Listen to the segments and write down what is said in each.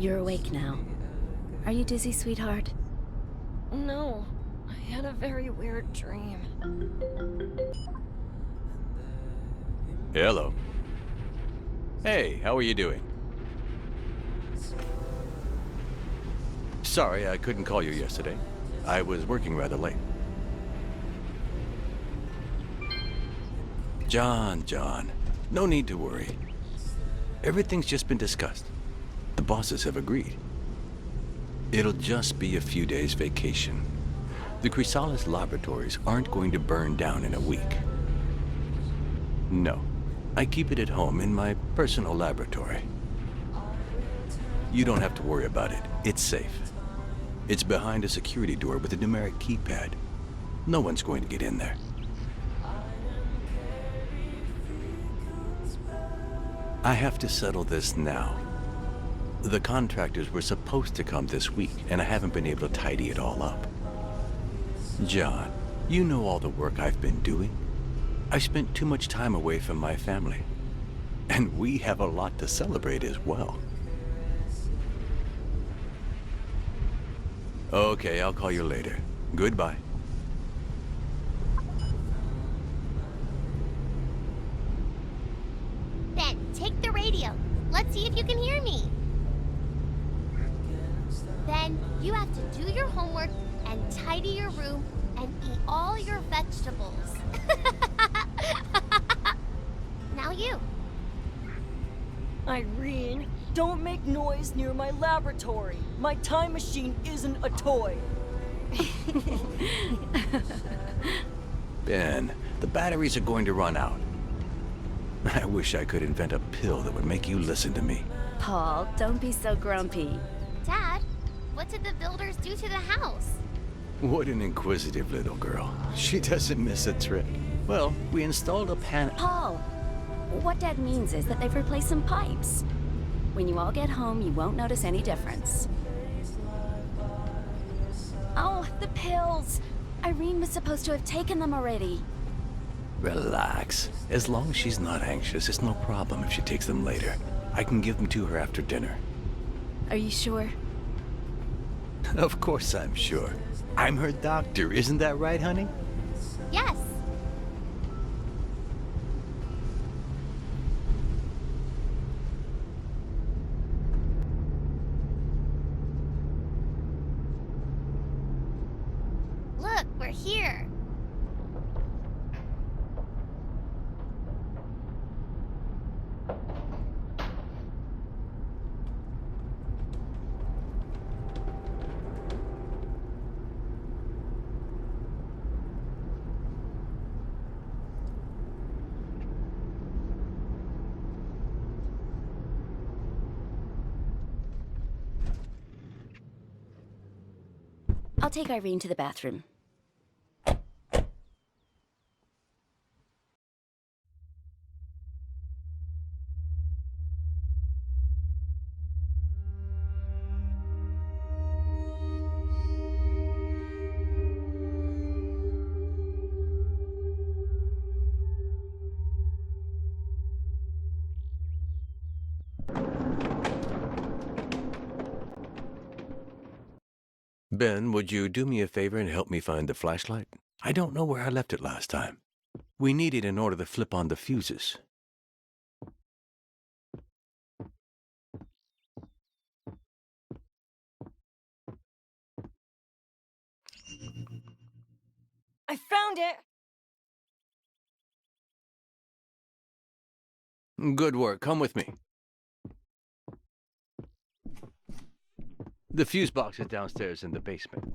You're awake now. Are you dizzy, sweetheart? No, I had a very weird dream. Hello. Hey, how are you doing? Sorry, I couldn't call you yesterday. I was working rather late. John, no need to worry. Everything's just been discussed. The bosses have agreed. It'll just be a few days vacation. The Chrysalis laboratories aren't going to burn down in a week. No, I keep it at home in my personal laboratory. You don't have to worry about it. It's safe. It's behind a security door with a numeric keypad. No one's going to get in there. I have to settle this now. The contractors were supposed to come this week, and I haven't been able to tidy it all up. John, you know all the work I've been doing. I've spent too much time away from my family. And we have a lot to celebrate as well. Okay, I'll call you later. Goodbye. Ben, take the radio. Let's see if you can hear me. Ben, you have to do your homework and tidy your room and eat all your vegetables. Now you. Irene, don't make noise near my laboratory. My time machine isn't a toy. Ben, the batteries are going to run out. I wish I could invent a pill that would make you listen to me. Paul, don't be so grumpy. Dad, what did the builders do to the house? What an inquisitive little girl. She doesn't miss a trick. Well, we installed a panel. Paul, what Dad means is that they've replaced some pipes. When you all get home, you won't notice any difference. Oh, the pills! Irene was supposed to have taken them already. Relax. As long as she's not anxious, it's no problem if she takes them later. I can give them to her after dinner. Are you sure? Of course I'm sure. I'm her doctor, isn't that right, honey? Yes. Look, we're here. I'll take Irene to the bathroom. Ben, would you do me a favor and help me find the flashlight? I don't know where I left it last time. We need it in order to flip on the fuses. I found it! Good work. Come with me. The fuse box is downstairs in the basement.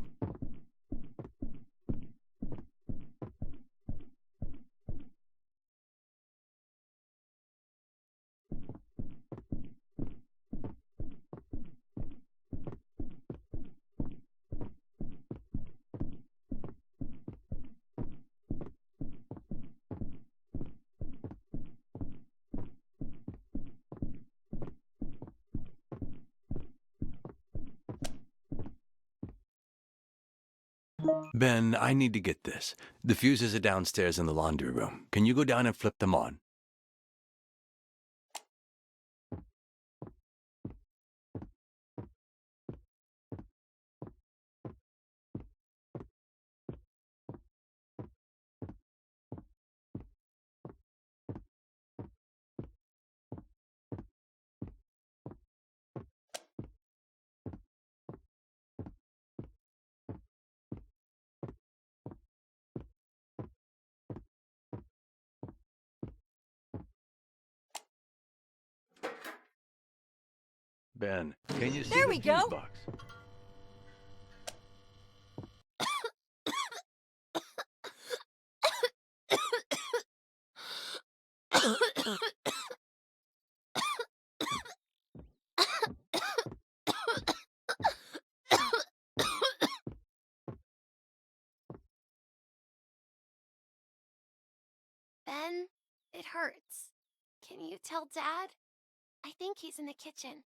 Ben, I need to get this. The fuses are downstairs in the laundry room. Can you go down and flip them on? Ben, can you see There the we fuse go. box? Ben, it hurts. Can you tell Dad? I think he's in the kitchen.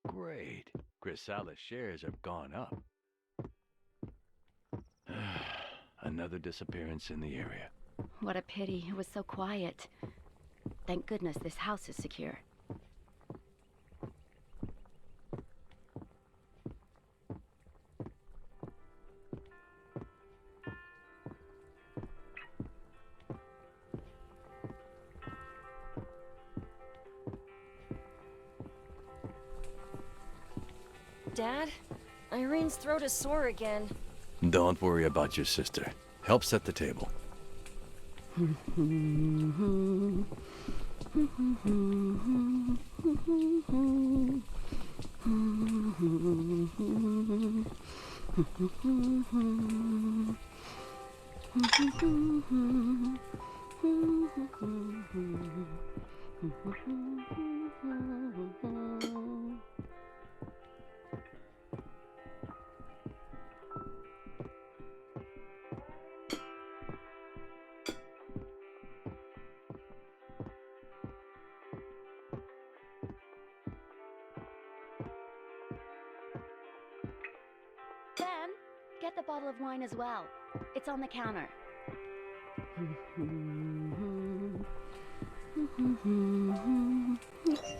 Great. Grisala's shares have gone up. Another disappearance in the area. What a pity. It was so quiet. Thank goodness this house is secure. Dad, Irene's throat is sore again. Don't worry about your sister. Help set the table. Ben, get the bottle of wine as well. It's on the counter.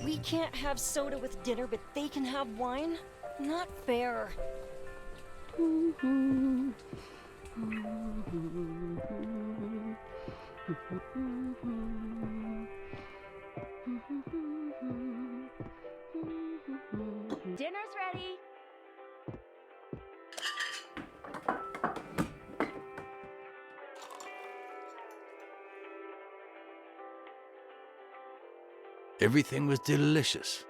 We can't have soda with dinner, but they can have wine? Not fair. Dinner's ready. Everything was delicious.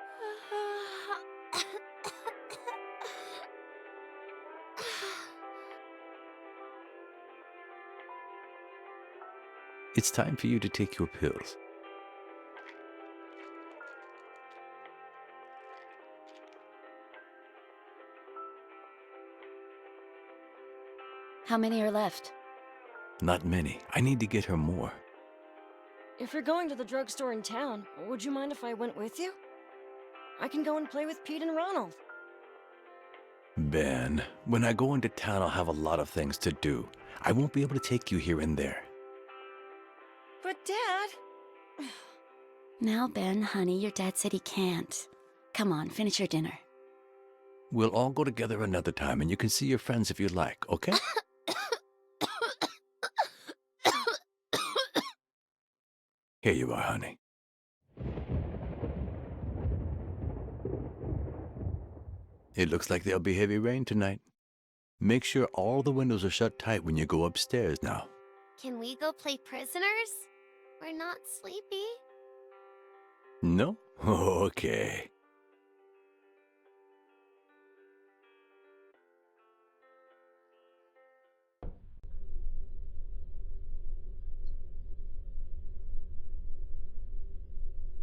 It's time for you to take your pills. How many are left? Not many. I need to get her more. If you're going to the drugstore in town, would you mind if I went with you? I can go and play with Pete and Ronald. Ben, when I go into town, I'll have a lot of things to do. I won't be able to take you here and there. But Dad... Now, Ben, honey, your dad said he can't. Come on, finish your dinner. We'll all go together another time, and you can see your friends if you like, okay? Here you are, honey. It looks like there'll be heavy rain tonight. Make sure all the windows are shut tight when you go upstairs now. Can we go play prisoners? We're not sleepy. No? Okay.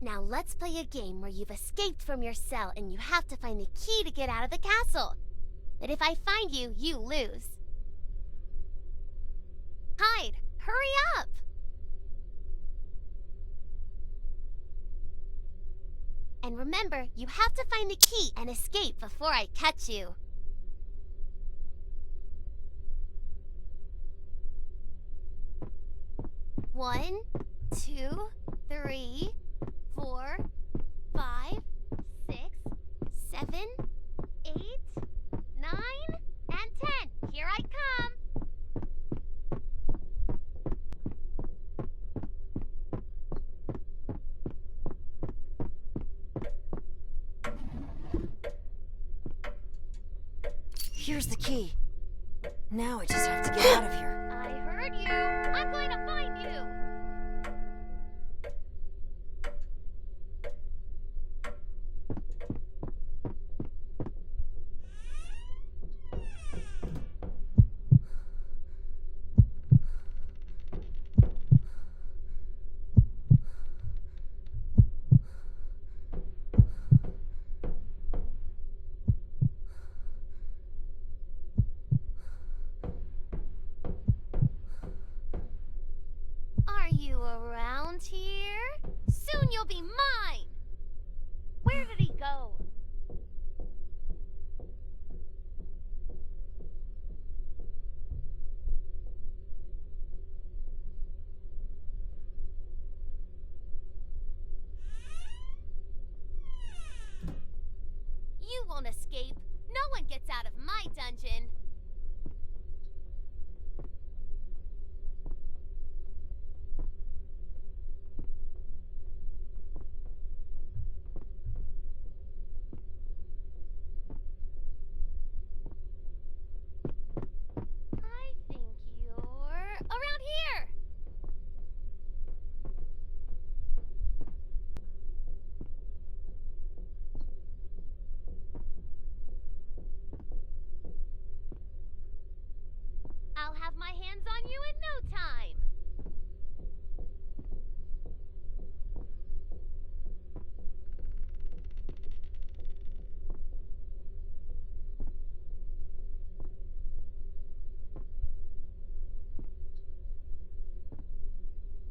Now let's play a game where you've escaped from your cell and you have to find the key to get out of the castle. But if I find you, you lose. Hide! Hurry up! And remember, you have to find the key and escape before I catch you. One, 2, 3, 4, 5, 6, 7, 8, 9, and 10. Here I come. Here's the key. Now I just have to get out of here. I heard you. I'm going to find you. Are you around here? Soon you'll be mine! Where did he go? You won't escape. No one gets out of my dungeon. I think you're around here. I'll have my hands on you in no time.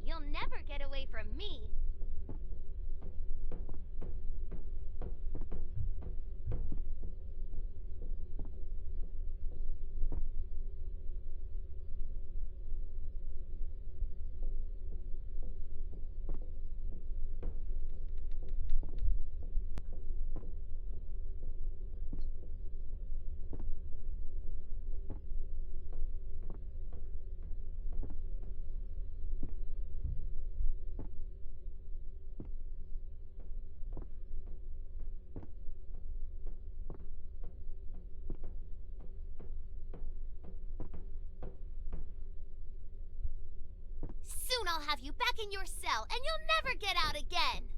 You'll never get away from me. Soon I'll have you back in your cell, and you'll never get out again!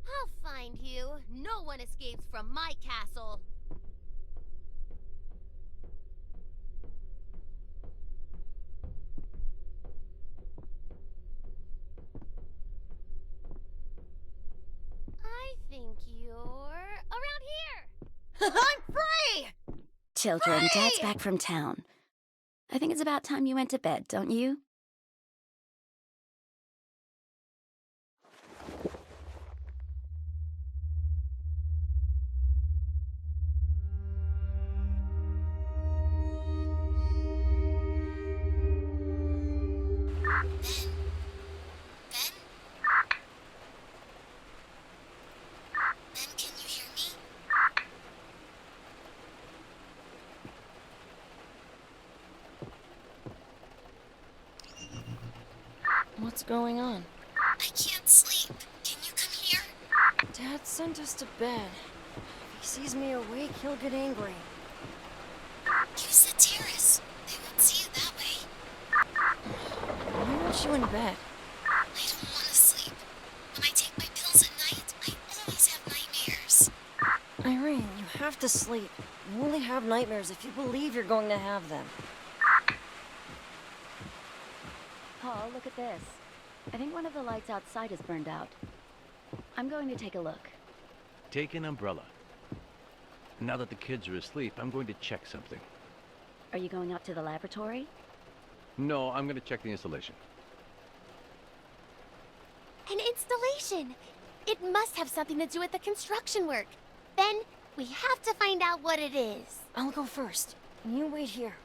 I'll find you. No one escapes from my castle. I think you're around here. I'm free! Children, Free! Dad's back from town. I think it's about time you went to bed, don't you? Ben, can you hear me? What's going on? I can't sleep. Can you come here? Dad sent us to bed. If he sees me awake, he'll get angry. Use the terrace. They won't see you that way. Why aren't you in bed? I don't want to sleep. When I take my pills at night, I always have nightmares. Irene, you have to sleep. You only have nightmares if you believe you're going to have them. Paul, look at this. I think one of the lights outside is burned out. I'm going to take a look. Take an umbrella. Now that the kids are asleep, I'm going to check something. Are you going up to the laboratory? No, I'm going to check the installation. An installation. It must have something to do with the construction work. Ben, we have to find out what it is. I'll go first. You wait here.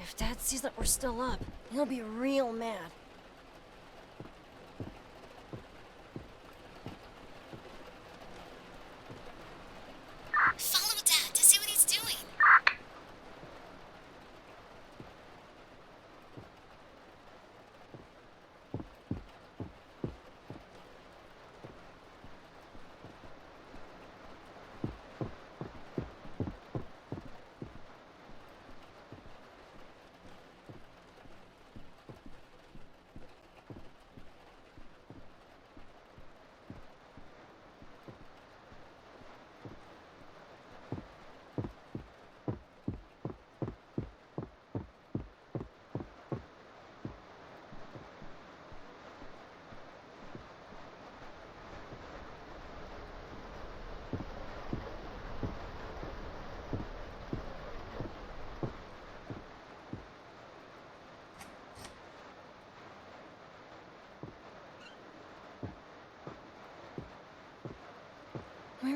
If Dad sees that we're still up, he'll be real mad.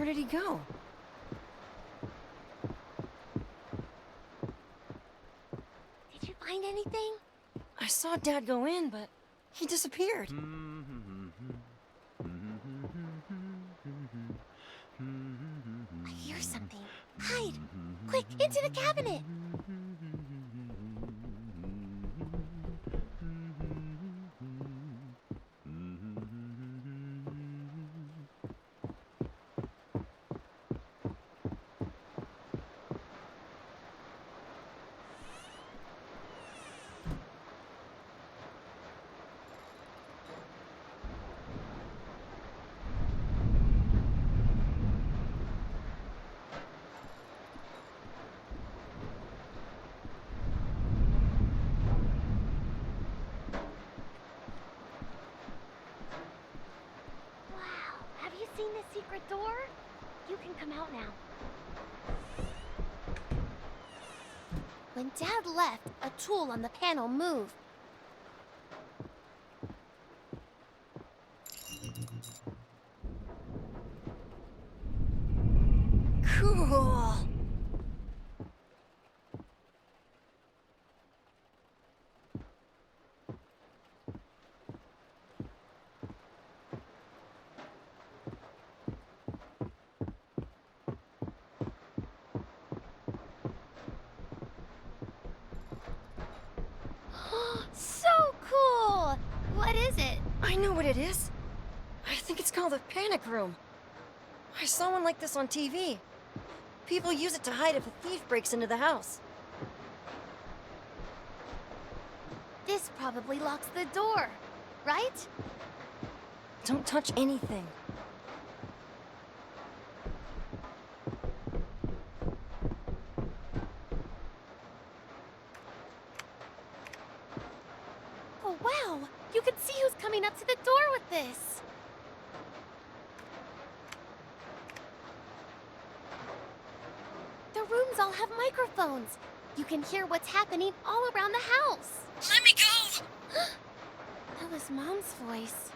Where did he go? Did you find anything? I saw Dad go in, but he disappeared. I hear something. Hide! Quick, into the cabinet! Have you seen the secret door? You can come out now. When Dad left, a tool on the panel moved. Cool. So cool! What is it? I know what it is. I think it's called a panic room. I saw one like this on TV. People use it to hide if a thief breaks into the house. This probably locks the door, right? Don't touch anything. Oh, wow! You can see who's coming up to the door with this! The rooms all have microphones. You can hear what's happening all around the house. Let me go! That was Mom's voice.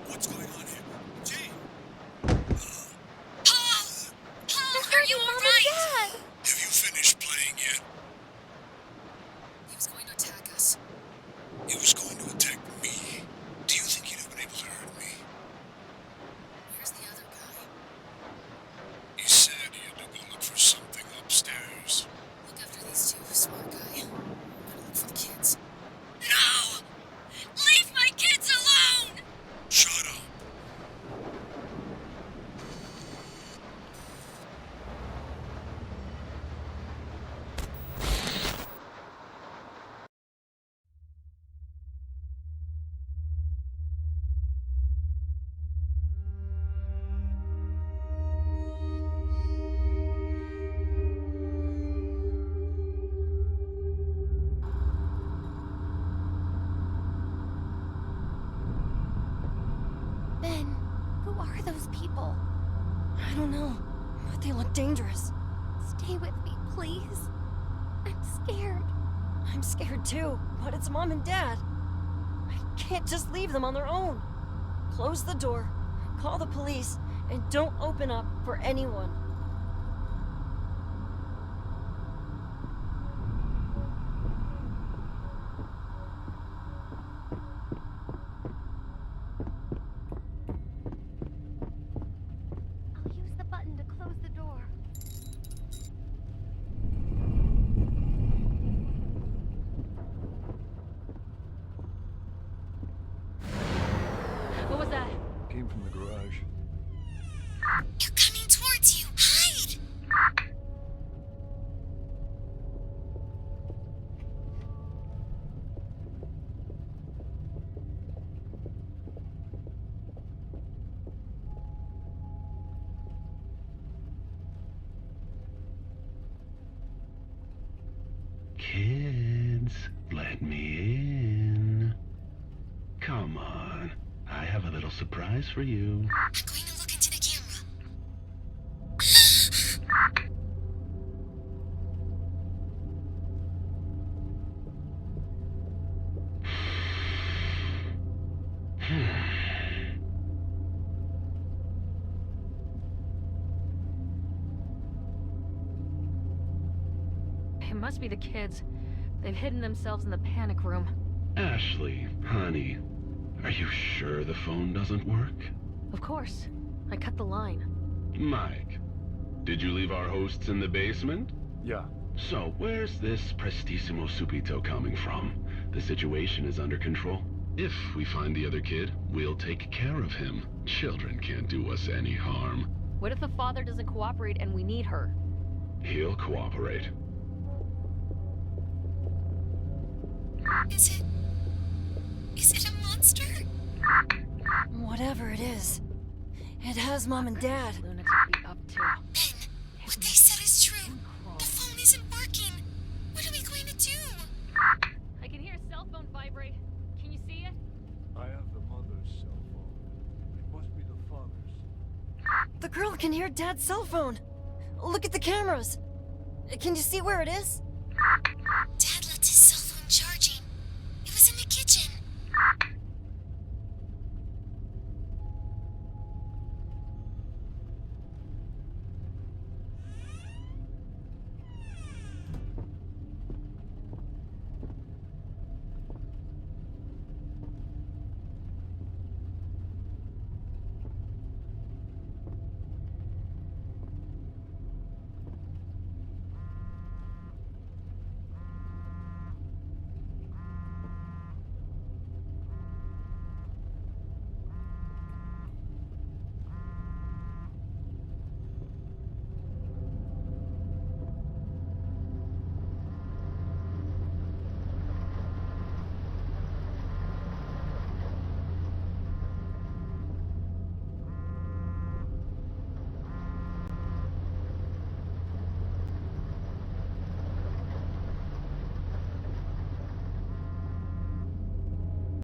What's going on here? Jane! Paul! Paul, Are you Mom and Dad? Have you finished playing yet? He was going to attack us. He was going to attack me. Do you think he'd have been able to hurt me? Where's the other guy? He said he had to go look for something upstairs. Look after these two, smart guy. I'm gonna look for the kids. No! Leave my kids alone! Shut up. Ben, who are those people? I don't know, but they look dangerous. Stay with me, please. I'm scared. I'm scared too, but it's Mom and Dad. I can't just leave them on their own. Close the door, call the police, and don't open up for anyone. I'll use the button to close the door. What was that? Came from the garage. They're coming towards you. Hide! Kids, let me in. Come on. I have a little surprise for you. I'm going to look into the camera. It must be the kids. They've hidden themselves in the panic room. Ashley, honey, are you sure the phone doesn't work? Of course. I cut the line. Mike, did you leave our hosts in the basement? Yeah. So, where's this prestissimo subito coming from? The situation is under control. If we find the other kid, we'll take care of him. Children can't do us any harm. What if the father doesn't cooperate and we need her? He'll cooperate. Is it a monster? Whatever it is, it has Mom and Dad. Lunatics be up to. Ben, what they said is true. The phone isn't working. What are we going to do? I can hear a cell phone vibrate. Can you see it? I have the mother's cell phone. It must be the father's. The girl can hear Dad's cell phone. Look at the cameras. Can you see where it is? Dad left his cell phone charging. It was in the kitchen.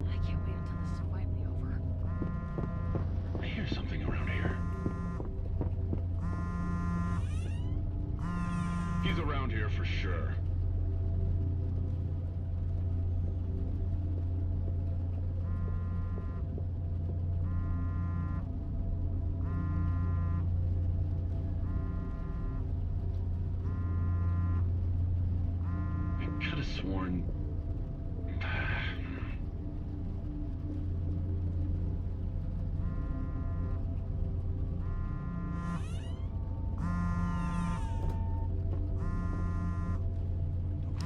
I can't wait until this is finally over. I hear something around here. He's around here for sure. I could have sworn...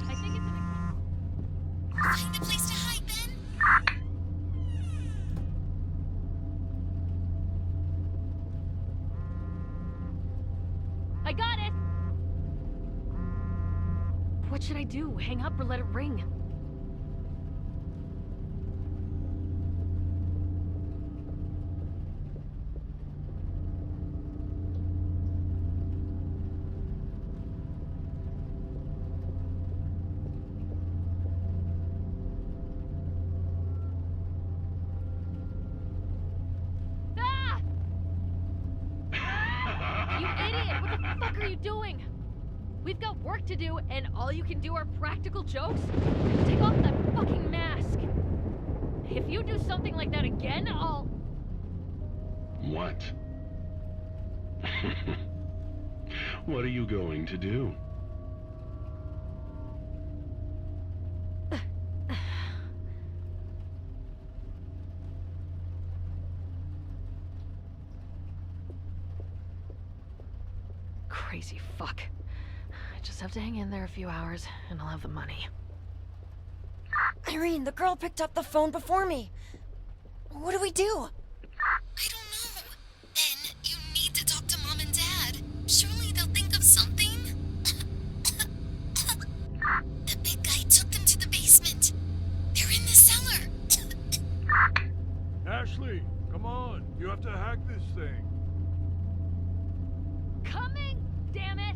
I think it's in the... Find a place to hide, Ben. I got it! What should I do? Hang up or let it ring? Ah! You idiot! What the fuck are you doing? We've got work to do, and all you can do are practical jokes? Take off that fucking mask! If you do something like that again, I'll... What? What are you going to do? Crazy fuck. I just have to hang in there a few hours, and I'll have the money. Irene, the girl picked up the phone before me. What do we do? I don't know. Ben, you need to talk to Mom and Dad. Surely they'll think of something. The big guy took them to the basement. They're in the cellar. Ashley, come on. You have to hack this thing. Coming! Damn it!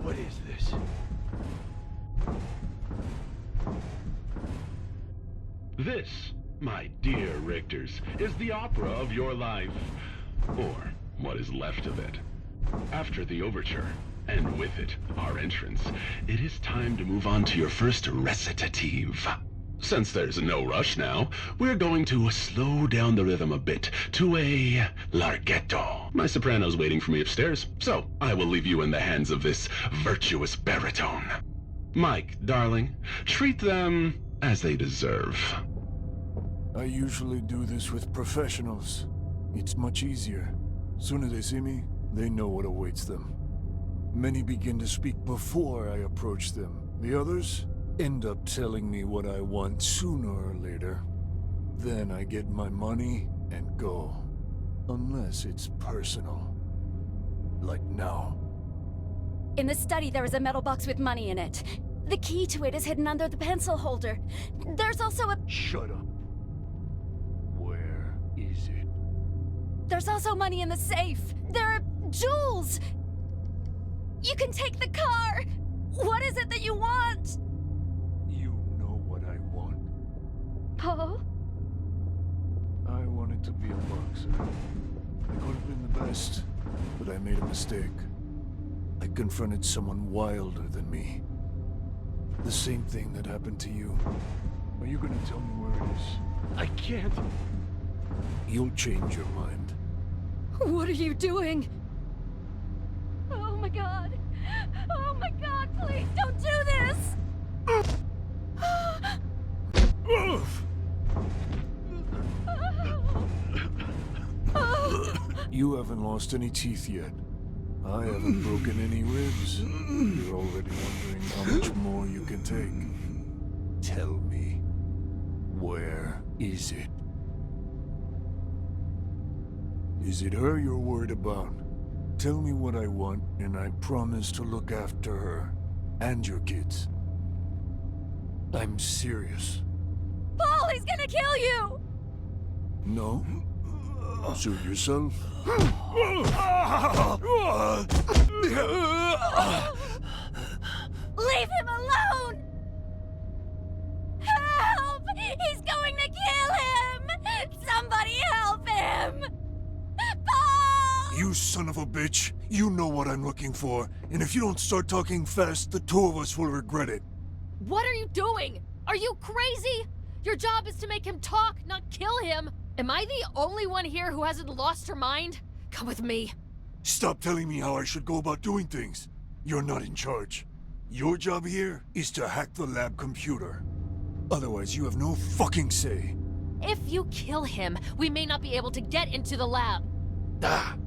What is this? This, my dear Richters, is the opera of your life. Or what is left of it. After the overture, and with it, our entrance, it is time to move on to your first recitative. Since there's no rush now, we're going to slow down the rhythm a bit to a larghetto. My soprano's waiting for me upstairs, so I will leave you in the hands of this virtuous baritone. Mike, darling, treat them as they deserve. I usually do this with professionals. It's much easier. Soon as they see me, they know what awaits them. Many begin to speak before I approach them. The others end up telling me what I want sooner or later. Then I get my money and go. Unless it's personal. Like now. In the study, there is a metal box with money in it. The key to it is hidden under the pencil holder. There's also a... Shut up. Where is it? There's also money in the safe. There are jewels. You can take the car. What is it that you want? You know what I want. Paul? I wanted to be a boxer. I could have been the best, but I made a mistake. I confronted someone wilder than me. The same thing that happened to you. Are you gonna tell me where it is? I can't. You'll change your mind. What are you doing? Oh my god. Oh my god, please don't do this! You haven't lost any teeth yet. I haven't broken any ribs. You're already wondering how much more you can take. Tell me, where is it? Is it her you're worried about? Tell me what I want, and I promise to look after her and your kids. I'm serious. Paul, he's gonna kill you! No? Suit yourself. Leave him alone! Help! He's going to kill him! Somebody help him! Paul! You son of a bitch! You know what I'm looking for, and if you don't start talking fast, the two of us will regret it. What are you doing? Are you crazy? Your job is to make him talk, not kill him. Am I the only one here who hasn't lost her mind? Come with me. Stop telling me how I should go about doing things. You're not in charge. Your job here is to hack the lab computer. Otherwise, you have no fucking say. If you kill him, we may not be able to get into the lab. Ah!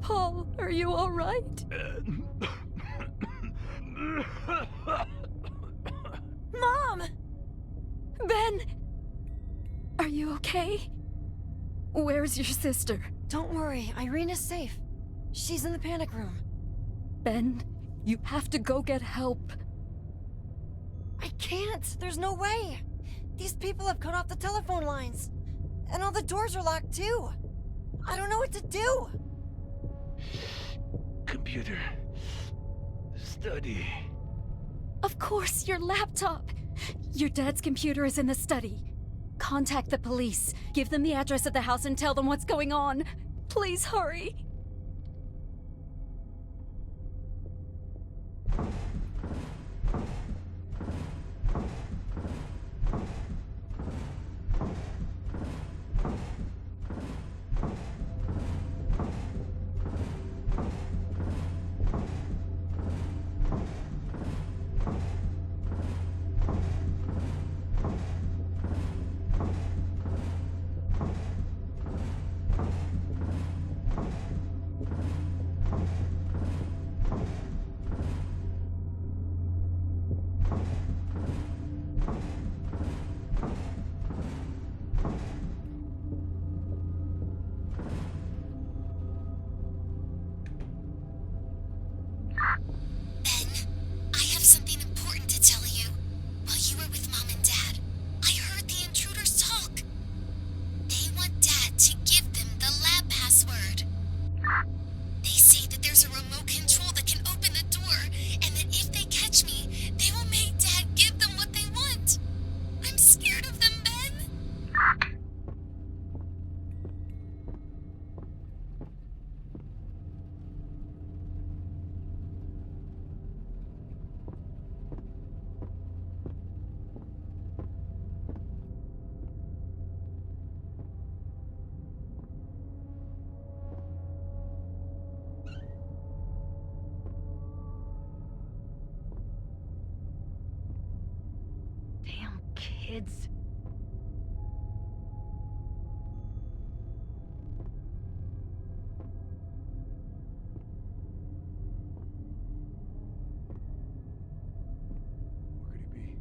Paul, are you all right? Mom! Ben! Are you okay? Where's your sister? Don't worry, Irene is safe. She's in the panic room. Ben, you have to go get help. I can't. There's no way. These people have cut off the telephone lines. And all the doors are locked too. I don't know what to do. Computer. Study. Of course, your laptop. Your dad's computer is in the study. Contact the police. Give them the address of the house and tell them what's going on. Please hurry. kids. Where could he be?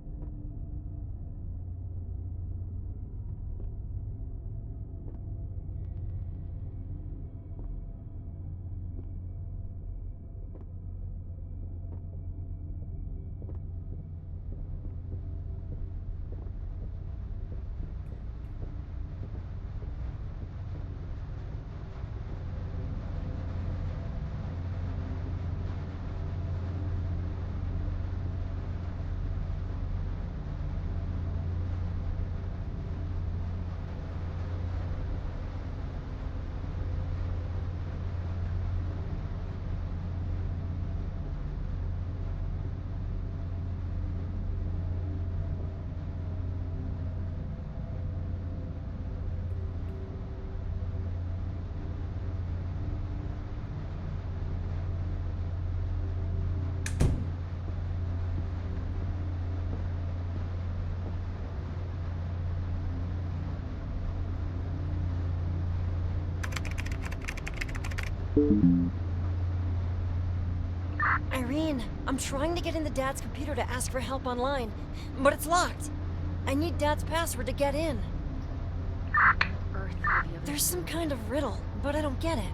Irene, I'm trying to get into Dad's computer to ask for help online, but it's locked. I need Dad's password to get in. Earth, Olivia. There's some kind of riddle, but I don't get it.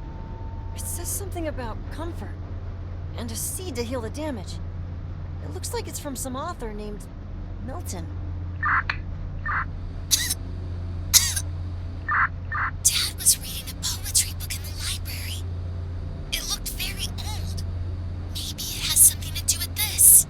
It says something about comfort, and a seed to heal the damage. It looks like it's from some author named Milton. Dad was reading a poetry book in the library. It looked very old. Maybe it has something to do with this.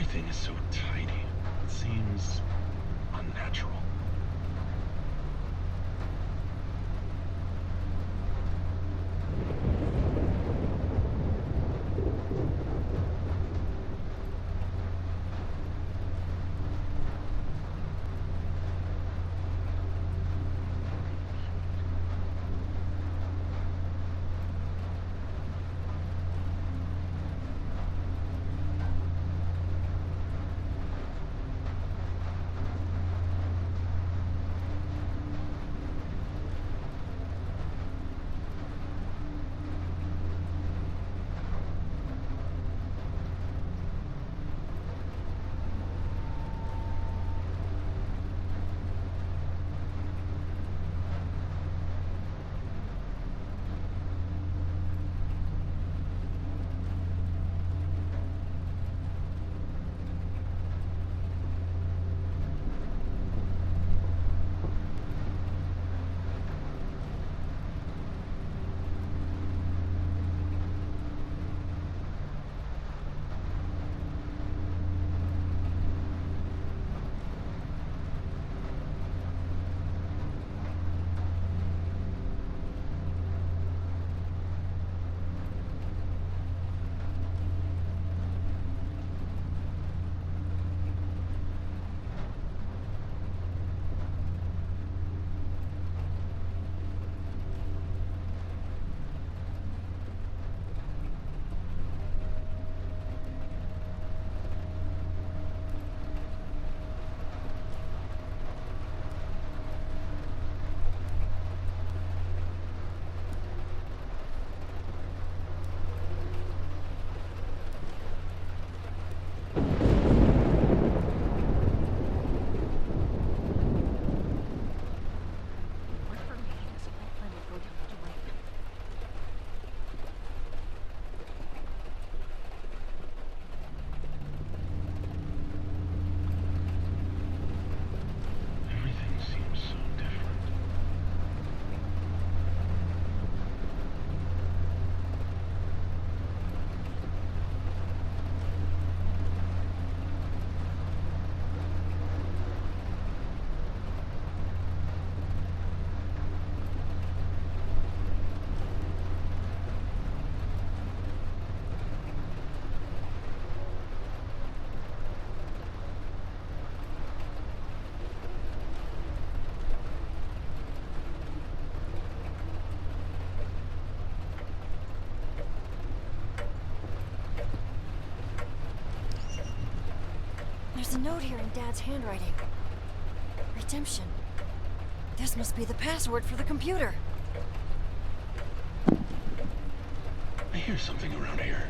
Everything is so tidy. It seems unnatural. There's a note here in Dad's handwriting. Redemption. This must be the password for the computer. I hear something around here.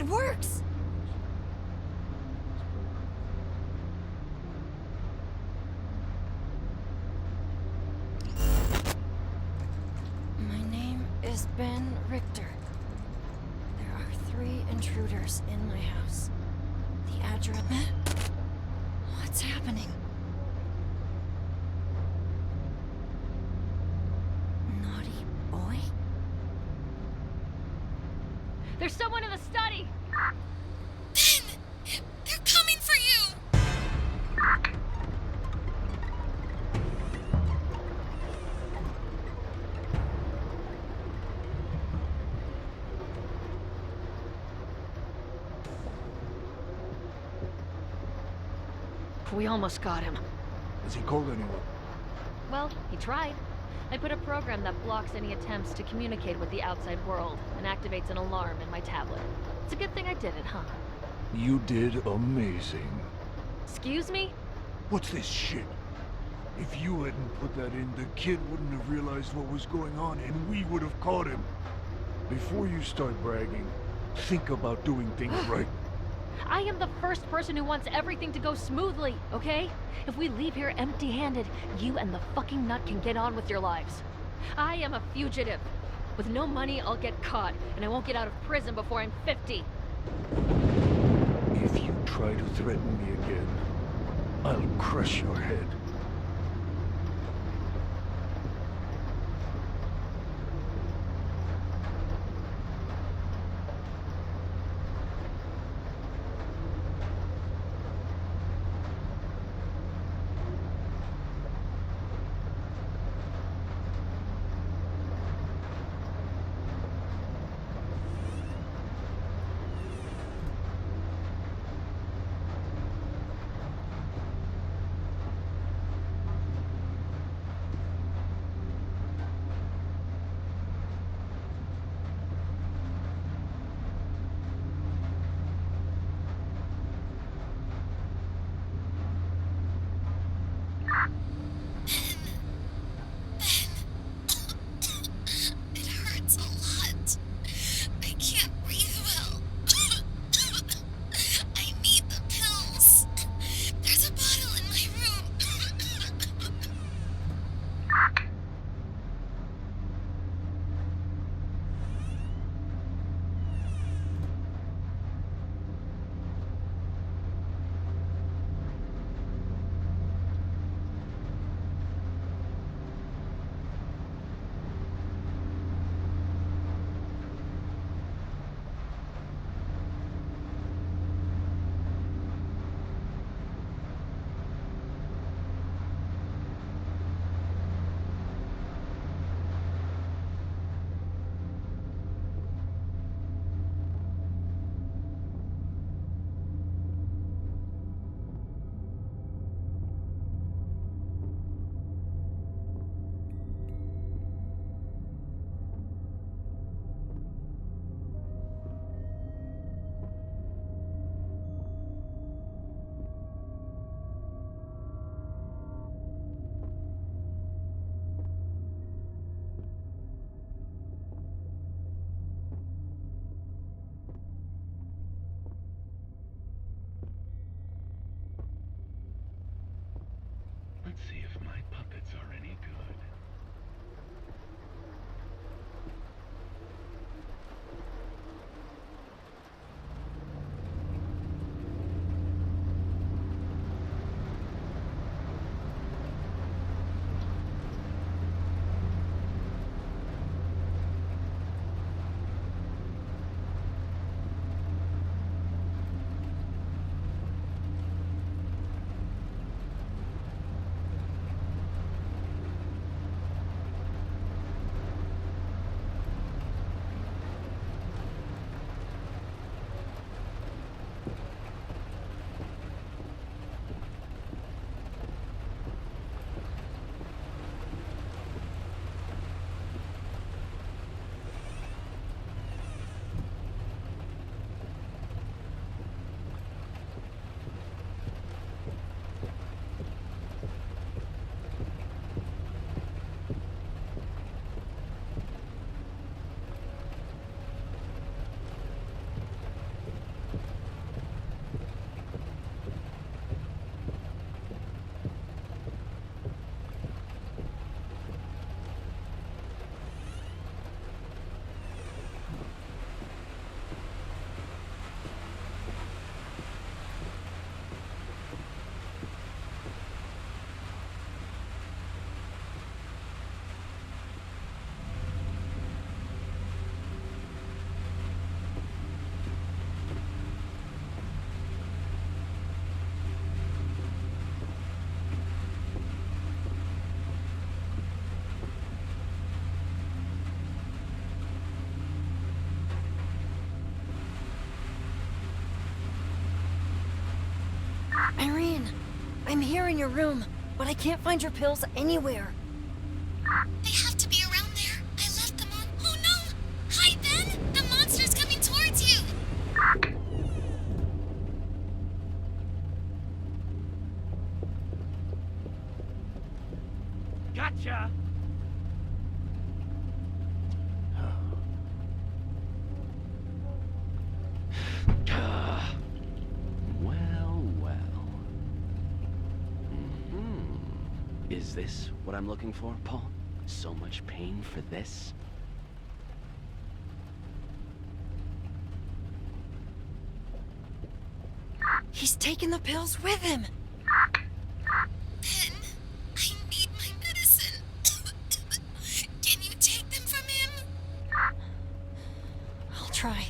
It works! My name is Ben Richter. There are 3 intruders in my house. The address... What's happening? Naughty boy? There's someone in the study! Ben! They're coming for you! We almost got him. Has he called anyone? Well, he tried. I put a program that blocks any attempts to communicate with the outside world and activates an alarm in my tablet. It's a good thing I did it, huh? You did amazing. Excuse me? What's this shit? If you hadn't put that in, the kid wouldn't have realized what was going on, and we would have caught him. Before you start bragging, think about doing things right. I am the first person who wants everything to go smoothly, okay? If we leave here empty-handed, you and the fucking nut can get on with your lives. I am a fugitive. With no money, I'll get caught, and I won't get out of prison before I'm 50. If you try to threaten me again, I'll crush your head. Irene, I'm here in your room, but I can't find your pills anywhere. They have to be around there. I left them on. Oh no! Hi, Ben! The monster's coming towards you! Gotcha! Well. Is this what I'm looking for, Paul? So much pain for this? He's taking the pills with him. Ben, I need my medicine. Can you take them from him? I'll try.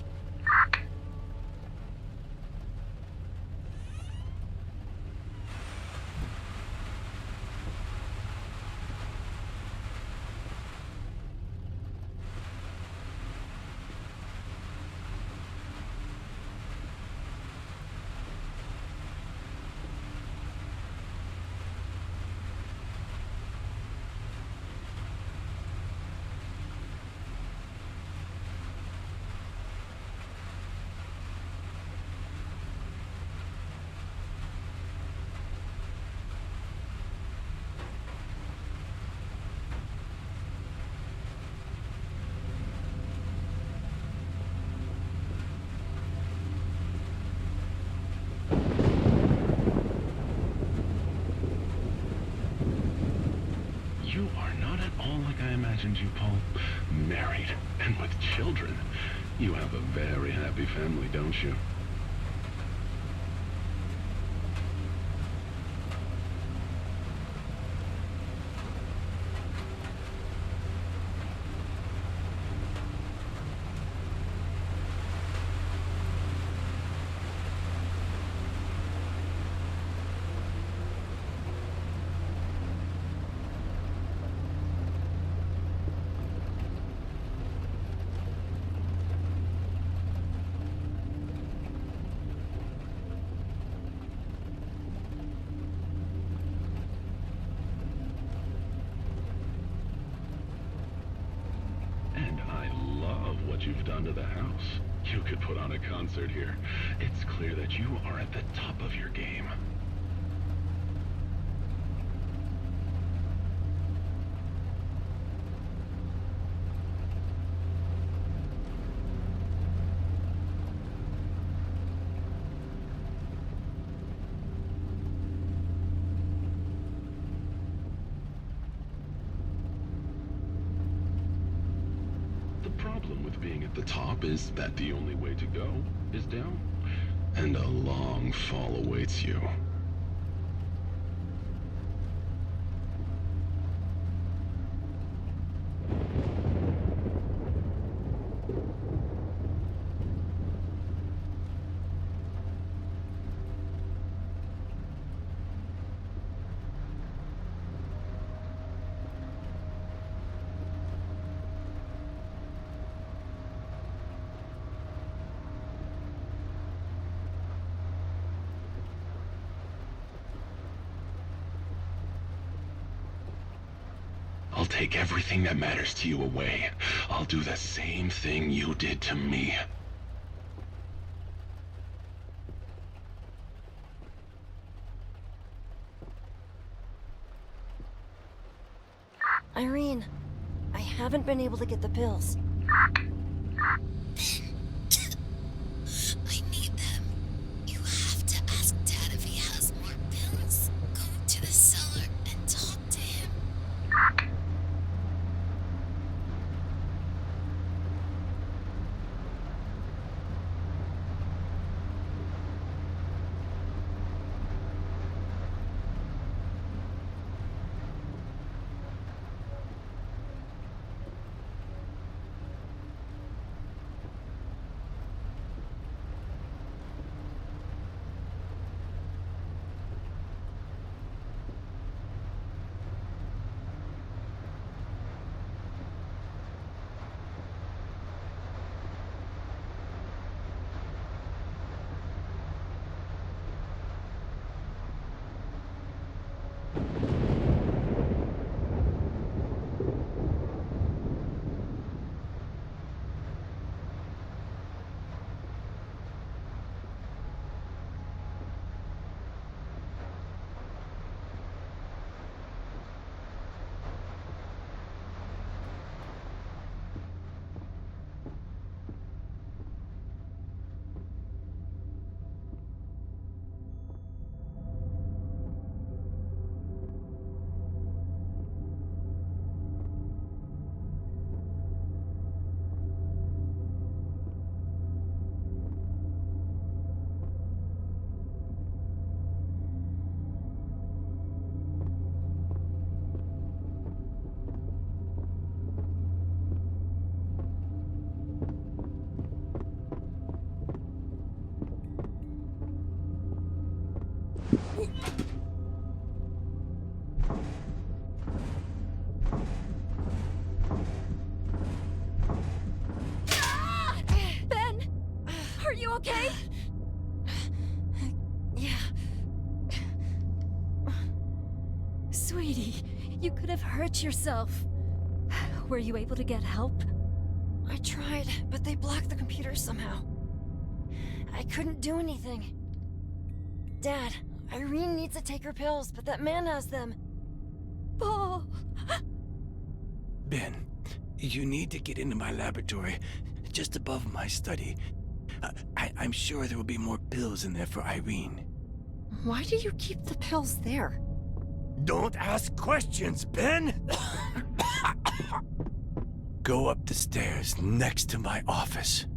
You are not at all like I imagined you, Paul. Married, and with children. You have a very happy family, don't you? You've done to the house. You could put on a concert here. It's clear that you are at the top of your game. With being at the top is that the only way to go is down, and a long fall awaits you. I'll take everything that matters to you away. I'll do the same thing you did to me. Irene, I haven't been able to get the pills. I need them. You have to ask Dad if he has more pills. Go to the cellar and talk to him. Ben! Are you okay? Yeah. Sweetie, you could have hurt yourself. Were you able to get help? I tried, but they blocked the computer somehow. I couldn't do anything. Dad, Irene needs to take her pills, but that man has them. Paul! Ben, you need to get into my laboratory, just above my study. I'm sure there will be more pills in there for Irene. Why do you keep the pills there? Don't ask questions, Ben! Go up the stairs next to my office.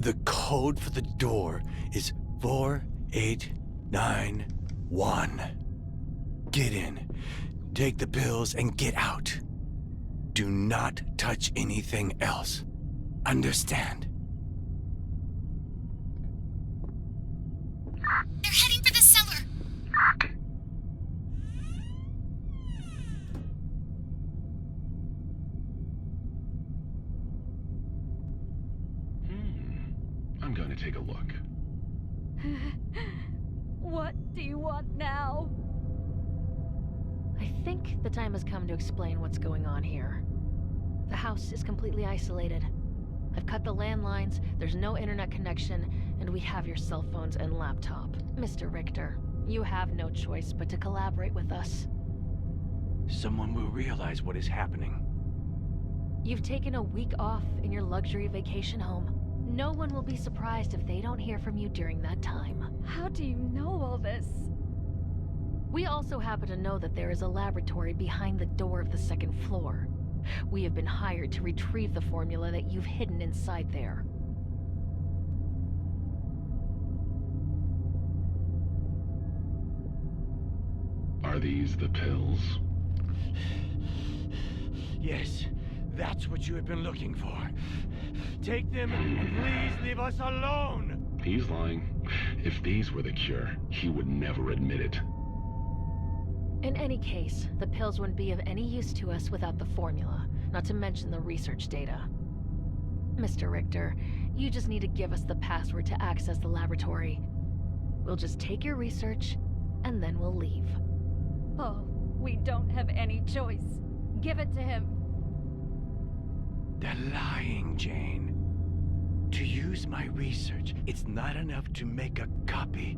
The code for the door is 4891. Get in, take the pills, and get out. Do not touch anything else. Understand? They're heading for the cellar. I'm going to take a look. What do you want now? I think the time has come to explain what's going on here. The house is completely isolated. I've cut the landlines, there's no internet connection, and we have your cell phones and laptop. Mr. Richter, you have no choice but to collaborate with us. Someone will realize what is happening. You've taken a week off in your luxury vacation home. No one will be surprised if they don't hear from you during that time. How do you know all this? We also happen to know that there is a laboratory behind the door of the second floor. We have been hired to retrieve the formula that you've hidden inside there. Are these the pills? Yes, that's what you have been looking for. Take them and please leave us alone! He's lying. If these were the cure, he would never admit it. In any case, the pills wouldn't be of any use to us without the formula, not to mention the research data. Mr. Richter, you just need to give us the password to access the laboratory. We'll just take your research, and then we'll leave. Oh, we don't have any choice. Give it to him. They're lying, Jane. To use my research, it's not enough to make a copy.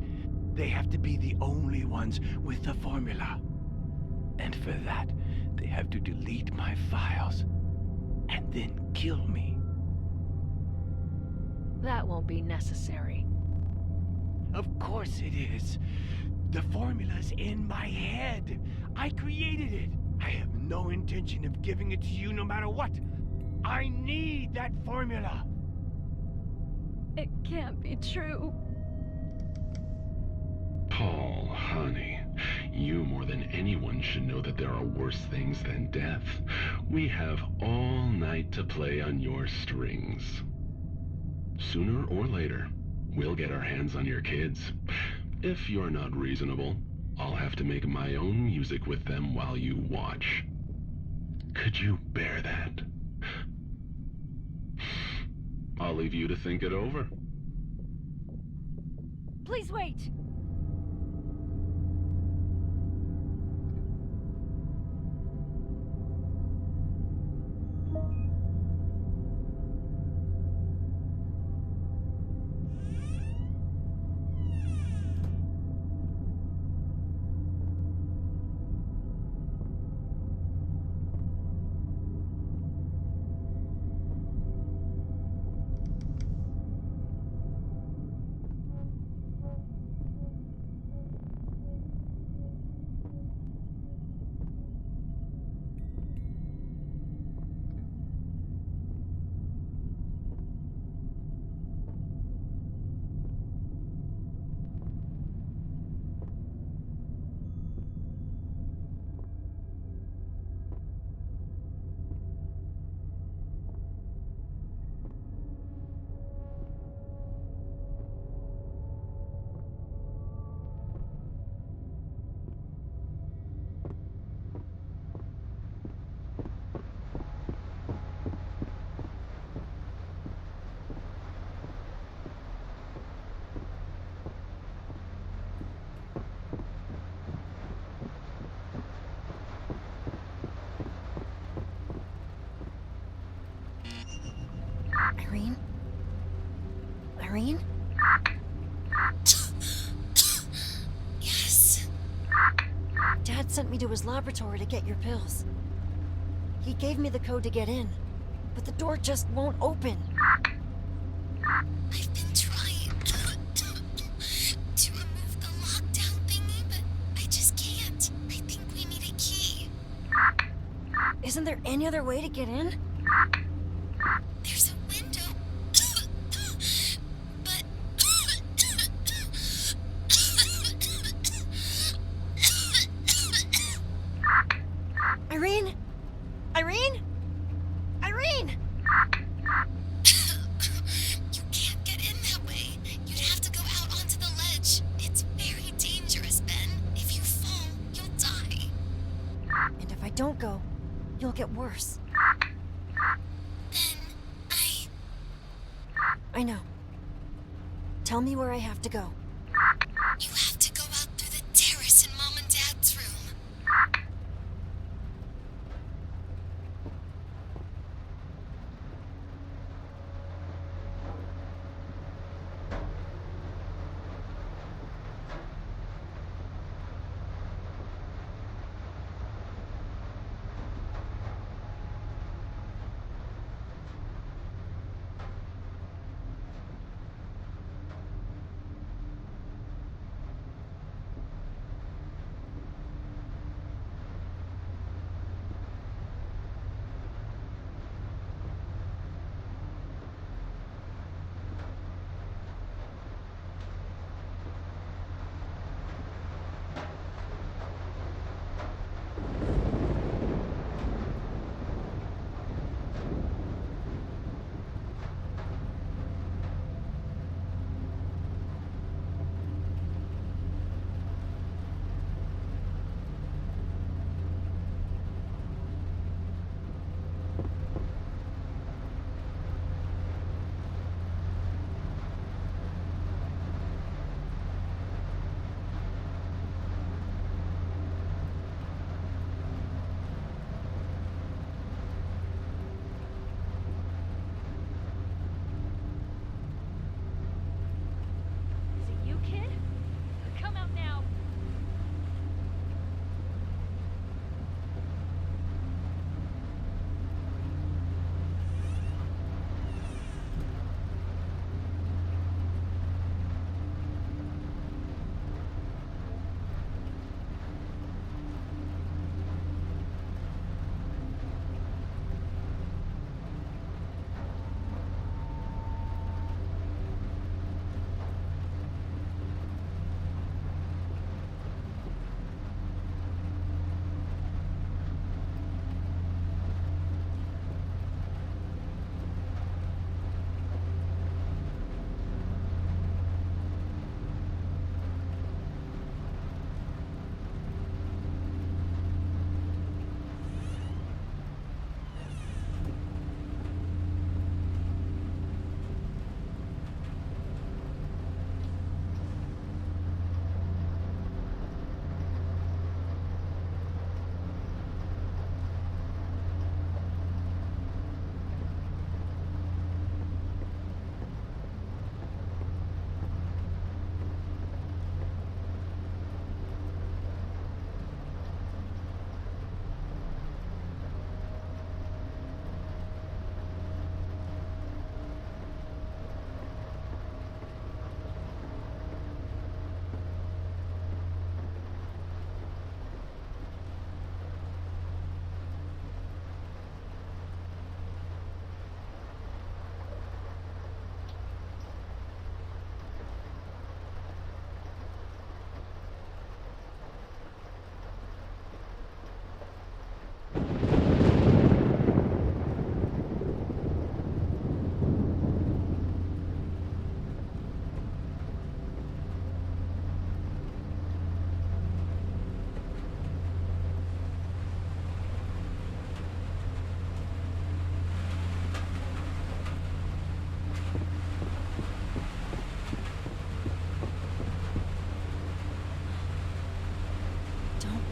They have to be the only ones with the formula. And for that, they have to delete my files and then kill me. That won't be necessary. Of course it is. The formula's in my head. I created it. I have no intention of giving it to you no matter what. I need that formula. It can't be true. Paul, honey, you more than anyone should know that there are worse things than death. We have all night to play on your strings. Sooner or later, we'll get our hands on your kids. If you're not reasonable, I'll have to make my own music with them while you watch. Could you bear that? I'll leave you to think it over. Please wait! Irene? Yes. Dad sent me to his laboratory to get your pills. He gave me the code to get in, but the door just won't open. I've been trying to remove the lockdown thingy, but I just can't. I think we need a key. Isn't there any other way to get in? There's a window. But... Irene? Irene? Irene! You can't get in that way. You'd have to go out onto the ledge. It's very dangerous, Ben. If you fall, you'll die. And if I don't go, you'll get worse. Then I know. Tell me where I have to go. you have to go out through the terrace in Mom and Dad's room. Is it you, kid? Come out now.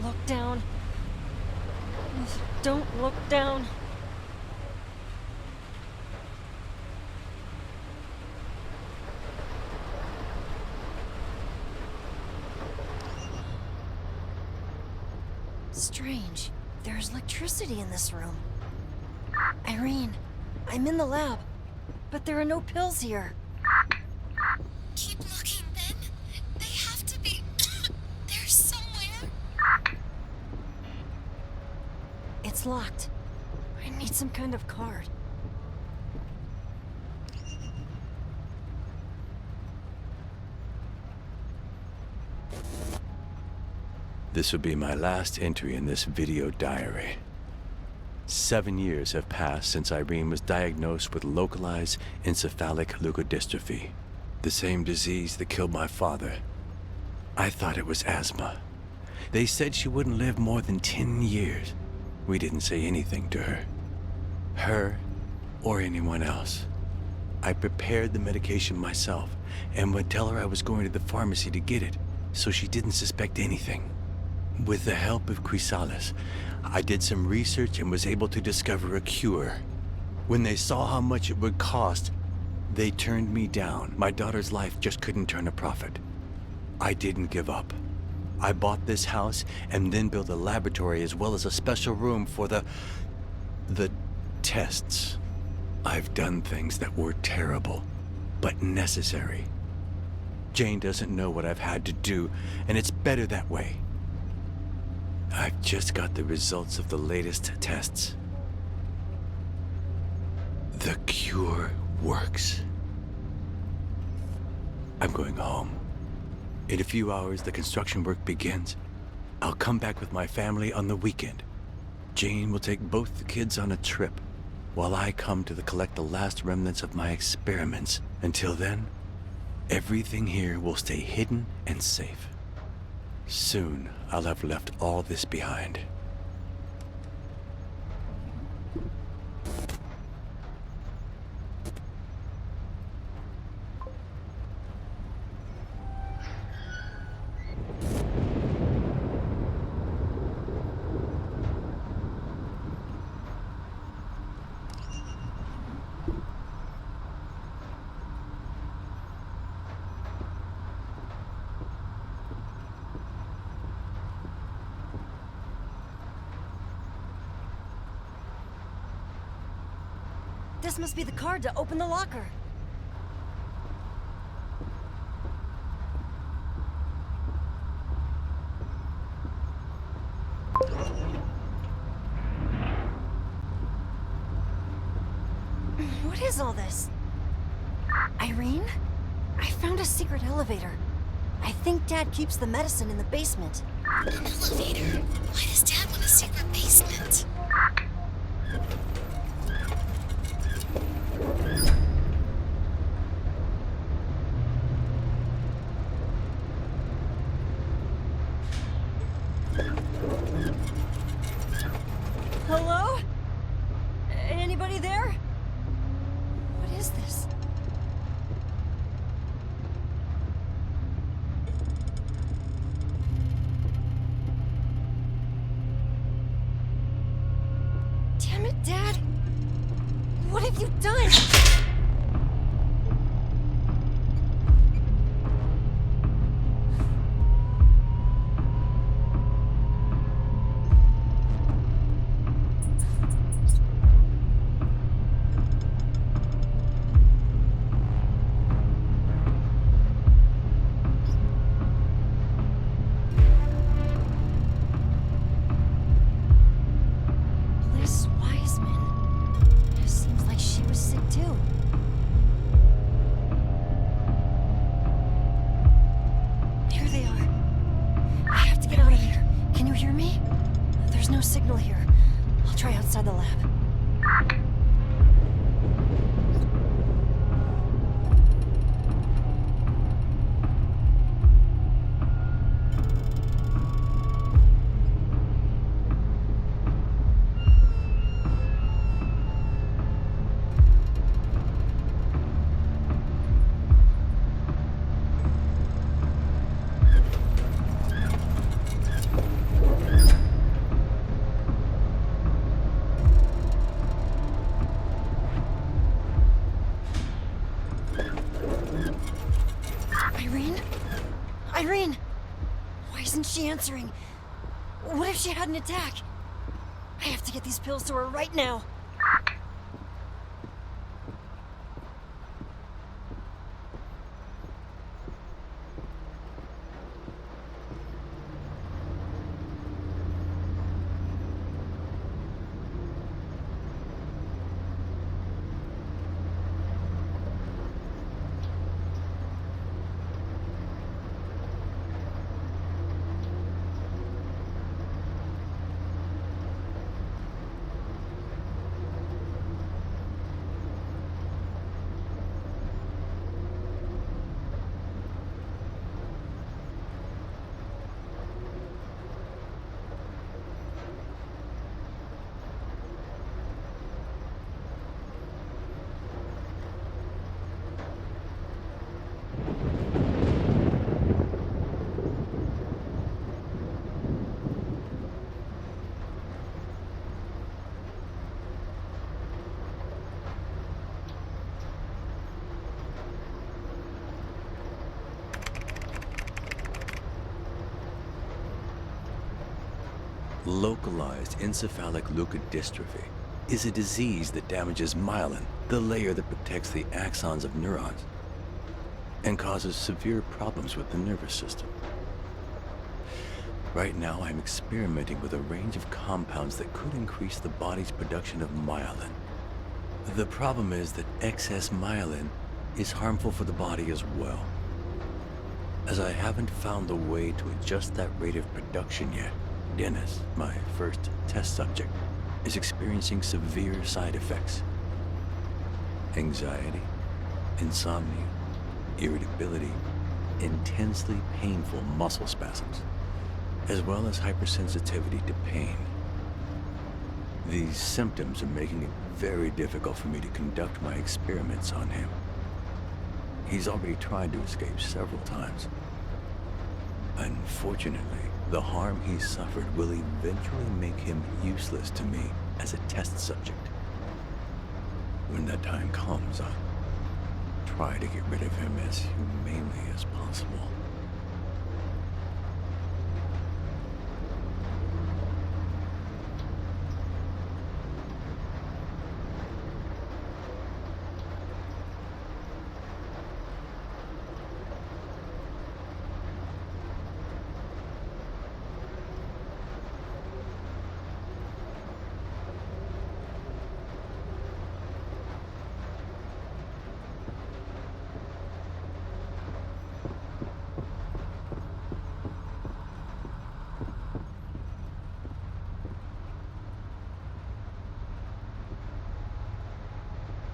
Look down. Don't look down. Strange. There's electricity in this room. Irene, I'm in the lab, but there are no pills here. Keep looking, then. They have to be there somewhere. It's locked. I need some kind of card. This will be my last entry in this video diary. 7 years have passed since Irene was diagnosed with localized encephalic leukodystrophy, the same disease that killed my father. I thought it was asthma. They said she wouldn't live more than 10 years. We didn't say anything to her or anyone else. I prepared the medication myself and would tell her I was going to the pharmacy to get it, so she didn't suspect anything. With the help of Chrysalis, I did some research and was able to discover a cure. When they saw how much it would cost, they turned me down. My daughter's life just couldn't turn a profit. I didn't give up. I bought this house and then built a laboratory as well as a special room for the tests. I've done things that were terrible, but necessary. Jane doesn't know what I've had to do, and it's better that way. I've just got the results of the latest tests. The cure works. I'm going home. In a few hours, the construction work begins. I'll come back with my family on the weekend. Jane will take both the kids on a trip, while I come to collect the last remnants of my experiments. Until then, everything here will stay hidden and safe. Soon, I'll have left all this behind. This must be the card to open the locker. What is all this? Irene? I found a secret elevator. I think Dad keeps the medicine in the basement. An elevator? Why does Dad want a secret basement? Hello? Anybody there? What is this? Damn it, Dad! What have you done? There's no signal here. I'll try outside the lab. Irene? Why isn't she answering? What if she had an attack? I have to get these pills to her right now. Localized encephalic leukodystrophy is a disease that damages myelin, the layer that protects the axons of neurons, and causes severe problems with the nervous system. Right now, I'm experimenting with a range of compounds that could increase the body's production of myelin. The problem is that excess myelin is harmful for the body as well, as I haven't found a way to adjust that rate of production yet. Dennis, my first test subject, is experiencing severe side effects. Anxiety, insomnia, irritability, intensely painful muscle spasms, as well as hypersensitivity to pain. These symptoms are making it very difficult for me to conduct my experiments on him. He's already tried to escape several times. Unfortunately, the harm he's suffered will eventually make him useless to me as a test subject. When that time comes, I'll try to get rid of him as humanely as possible.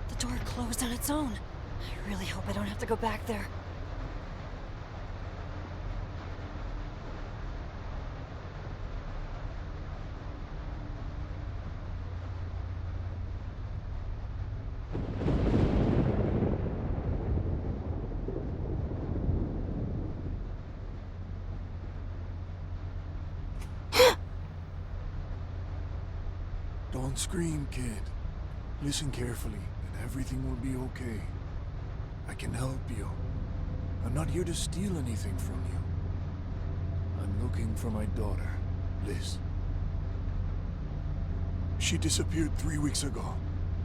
The door closed on its own. I really hope I don't have to go back there. Don't scream, kid. Listen carefully, and everything will be okay. I can help you. I'm not here to steal anything from you. I'm looking for my daughter, Liz. She disappeared 3 weeks ago.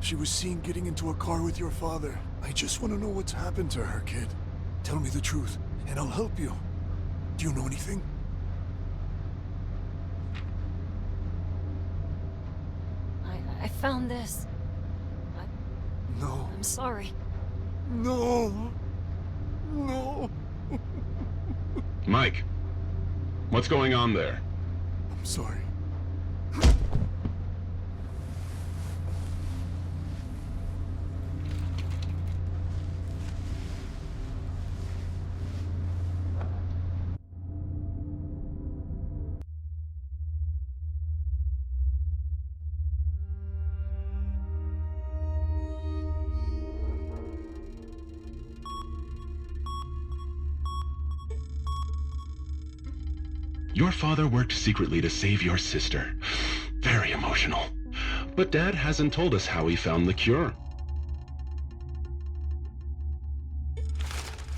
She was seen getting into a car with your father. I just want to know what's happened to her, kid. Tell me the truth, and I'll help you. Do you know anything? I found this. No. I'm sorry. No. No. Mike, what's going on there? I'm sorry. Your father worked secretly to save your sister. Very emotional. But Dad hasn't told us how he found the cure.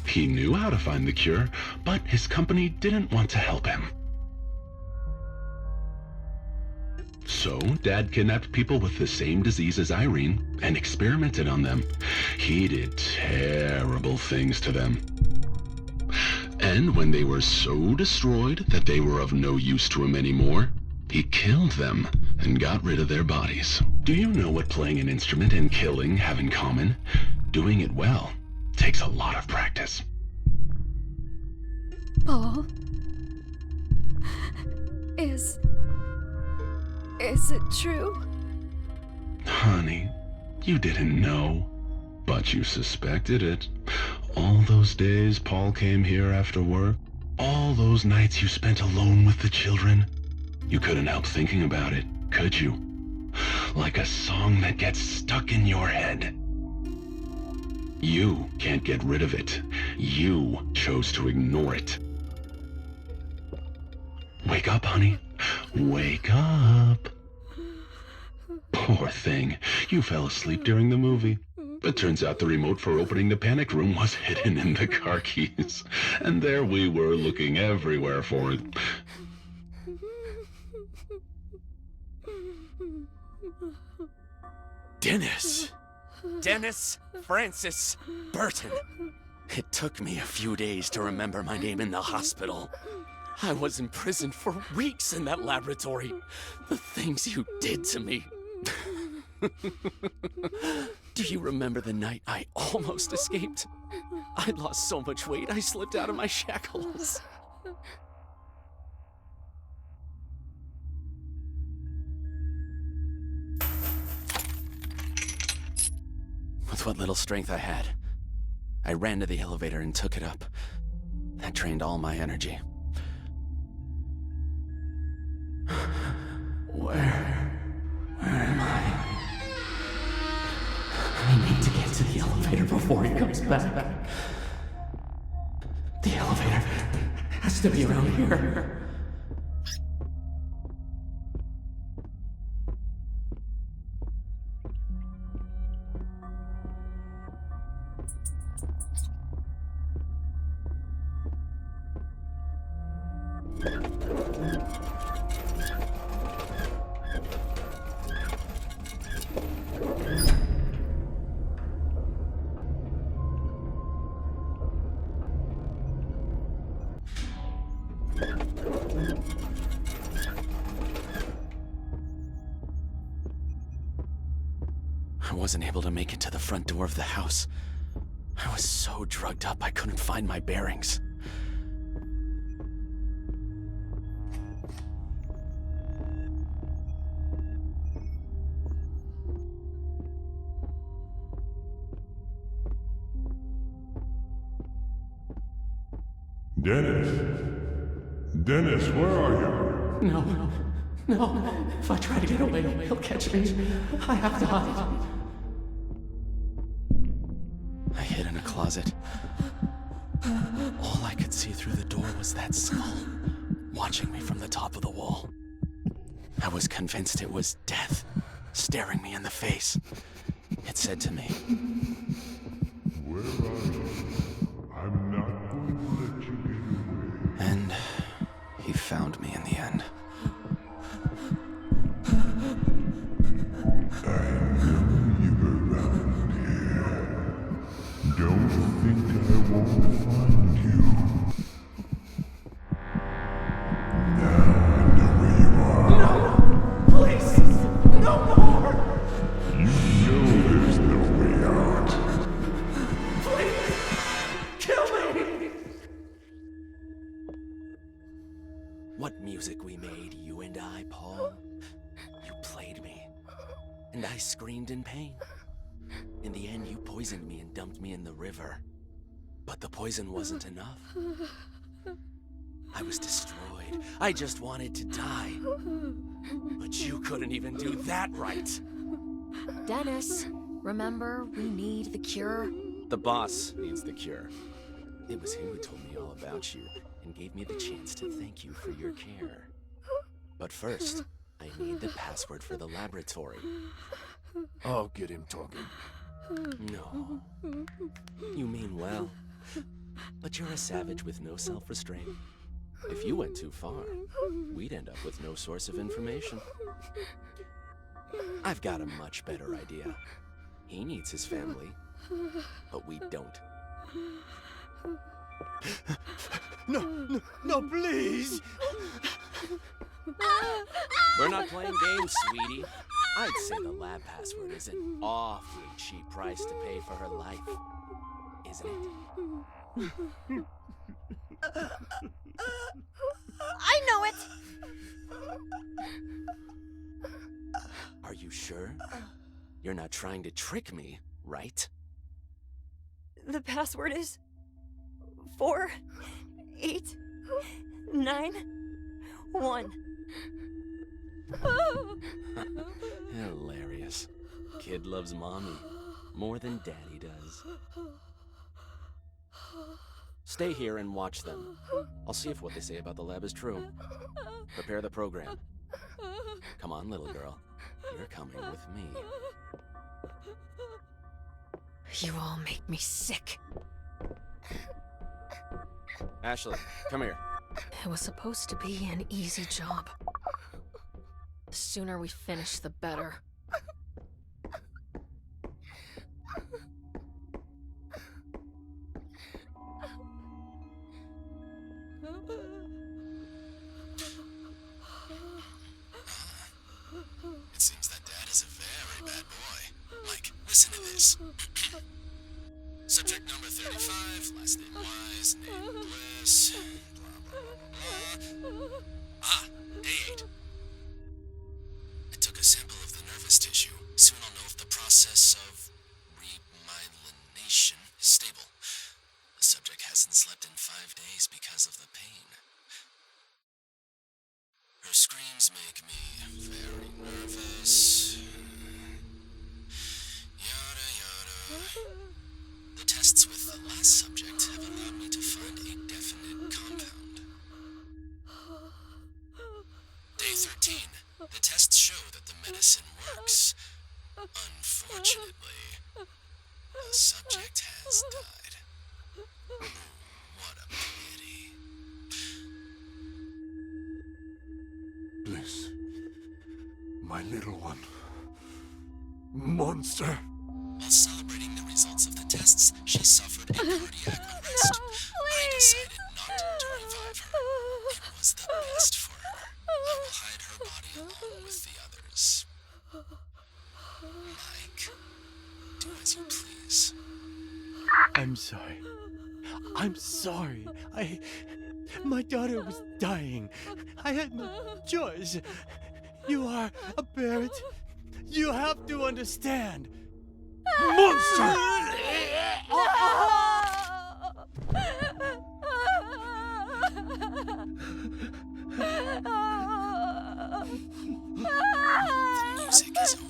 He knew how to find the cure, but his company didn't want to help him. So, Dad kidnapped people with the same disease as Irene and experimented on them. He did terrible things to them. And when they were so destroyed that they were of no use to him anymore, he killed them and got rid of their bodies. Do you know what playing an instrument and killing have in common? Doing it well takes a lot of practice. Paul? Is it true? Honey, you didn't know, but you suspected it. All those days Paul came here after work, all those nights you spent alone with the children, you couldn't help thinking about it, could you? Like a song that gets stuck in your head. You can't get rid of it. You chose to ignore it. Wake up, honey. Wake up. Poor thing. You fell asleep during the movie. But turns out the remote for opening the panic room was hidden in the car keys. And there we were looking everywhere for it. Dennis Francis Burton. It took me a few days to remember my name in the hospital. I was imprisoned for weeks in that laboratory. The things you did to me. Do you remember the night I almost escaped? I lost so much weight I slipped out of my shackles. With what little strength I had, I ran to the elevator and took it up. That drained all my energy. Where am I? I need to get to the elevator before he comes back. The elevator has to be around here. I wasn't able to make it to the front door of the house. I was so drugged up I couldn't find my bearings. Dennis, where are you? No. If I try to get away, he'll catch me. I have to hide. I hid in a closet. All I could see through the door was that skull, watching me from the top of the wall. I was convinced it was death, staring me in the face. It said to me, Where are you? I'm not going to let you get away. and he found me in the end. Don't think I won't find you. Now I know where you are. No! Please! No more! You know there's no way out. Please! Kill me! What music we made, you and I, Paul. You played me. And I screamed in pain. In the end, you poisoned me and dumped me in the river. But the poison wasn't enough. I was destroyed. I just wanted to die. But you couldn't even do that right. Dennis, remember, we need the cure. The boss needs the cure. It was him who told me all about you and gave me the chance to thank you for your care. But first, I need the password for the laboratory. I'll get him talking. No. You mean well. But you're a savage with no self-restraint. If you went too far, we'd end up with no source of information. I've got a much better idea. He needs his family, but we don't. No, please! We're not playing games, sweetie. I'd say the lab password is an awfully cheap price to pay for her life, isn't it? I know it! Are you sure? You're not trying to trick me, right? The password is 4891. Hilarious. Kid loves mommy more than daddy does. Stay here and watch them. I'll see if what they say about the lab is true. Prepare the program. Come on, little girl. You're coming with me. You all make me sick. Ashley, come here. It was supposed to be an easy job. The sooner we finish, the better. It seems that Dad is a very bad boy. Mike, listen to this. Subject number 35, last name Wise, name Bliss, blah, blah, blah. Ah, day 8. I took a sample of the nervous tissue. Soon I'll know if the process of remyelination is stable. The subject hasn't slept in 5 days because of the pain. Her screams make me very nervous. Yada yada. The tests with the last subject have allowed me to find a definite compound. Day 13. The tests show that the medicine works. Unfortunately, the subject has died. What a pity. Bliss. My little one. Monster. While celebrating the results of the tests, she suffered a cardiac arrest. I decided not to revive her. It was the best for her. I will hide her body along with the others. Mike, do as you please. I'm sorry. I'm sorry. My daughter was dying. I had no choice. You are a parent. You have to understand. Monster! The music is over.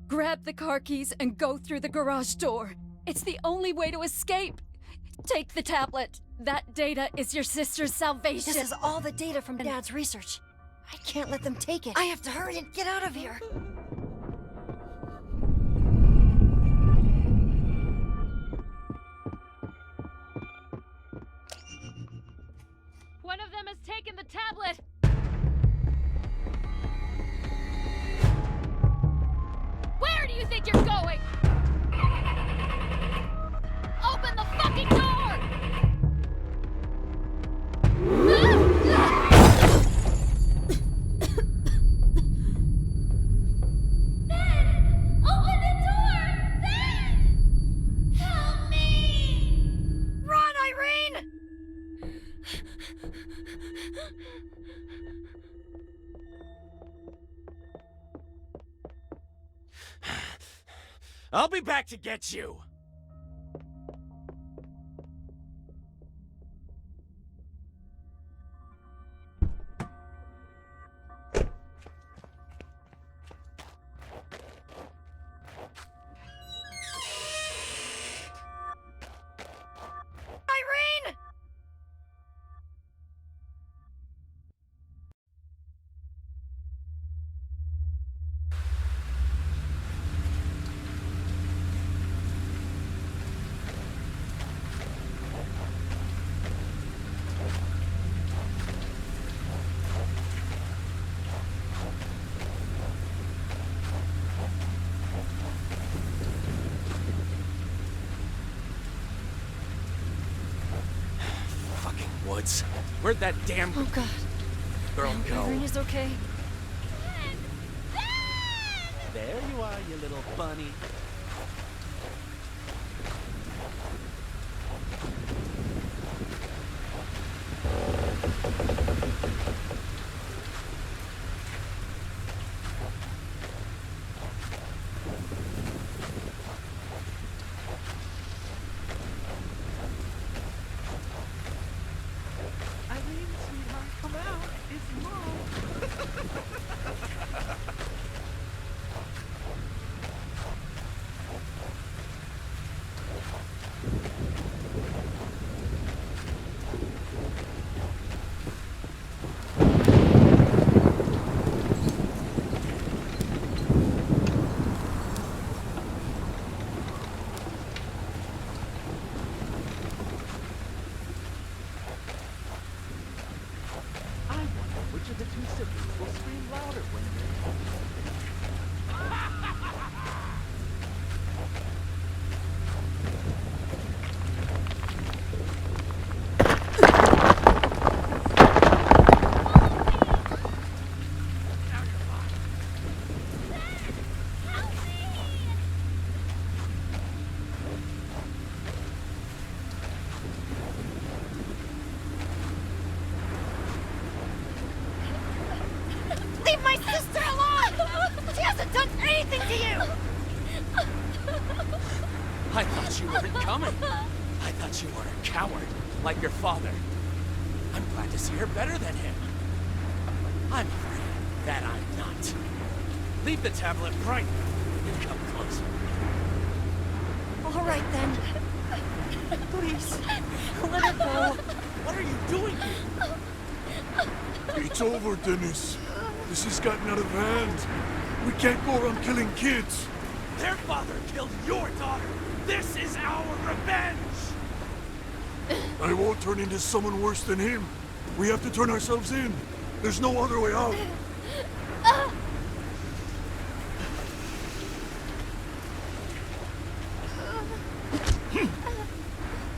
Grab the car keys and go through the garage door. It's the only way to escape. Take the tablet. That data is your sister's salvation. This is all the data from Dad's research. I can't let them take it. I have to hurry and get out of here. One of them has taken the tablet! Where do you think you're going? Open the fucking door! Ben! Open the door! Ben! Help me! Run, Irene! I'll be back to get you. Irene! woods. Where'd that damn Oh god. girl go? Irene is okay. There you are, you little bunny. Eileen, sweetheart, come out. It's Mom. I wonder which of the two siblings will scream louder when they're... Leave my sister alone! She hasn't done anything to you! I thought you weren't coming. I thought you were a coward, like your father. I'm glad to see her better than him. I'm afraid that I'm not. Leave the tablet right now. You come closer. All right then. Please, let her go. What are you doing here? It's over, Dennis. This has gotten out of hand. We can't go around killing kids. Their father killed your daughter. This is our revenge. I won't turn into someone worse than him. We have to turn ourselves in. There's no other way out.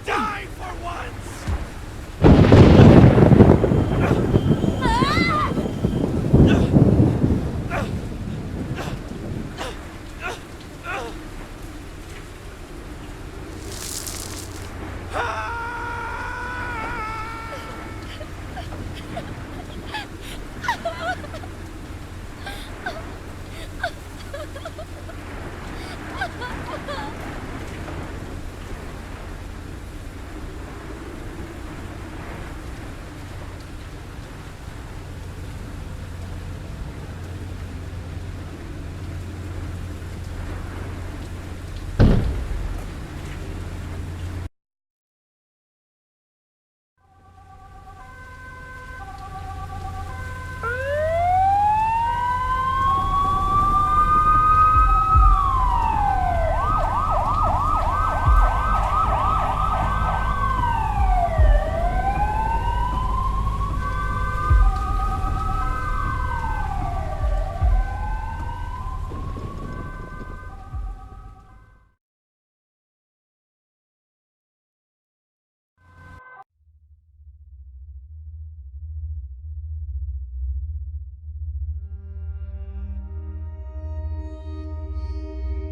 Die for once!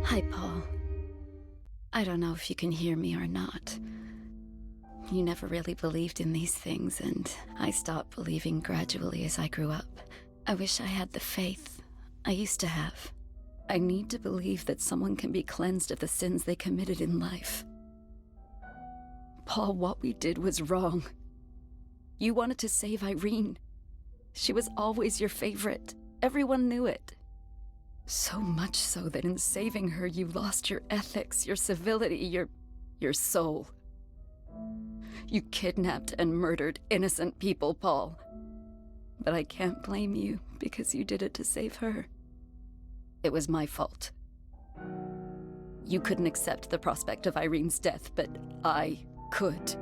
Hi, Paul. I don't know if you can hear me or not. You never really believed in these things, and I stopped believing gradually as I grew up. I wish I had the faith I used to have. I need to believe that someone can be cleansed of the sins they committed in life. Paul, what we did was wrong. You wanted to save Irene. She was always your favorite. Everyone knew it. So much so that in saving her, you lost your ethics, your civility, your soul. You kidnapped and murdered innocent people, Paul. But I can't blame you because you did it to save her. It was my fault. You couldn't accept the prospect of Irene's death, but I could.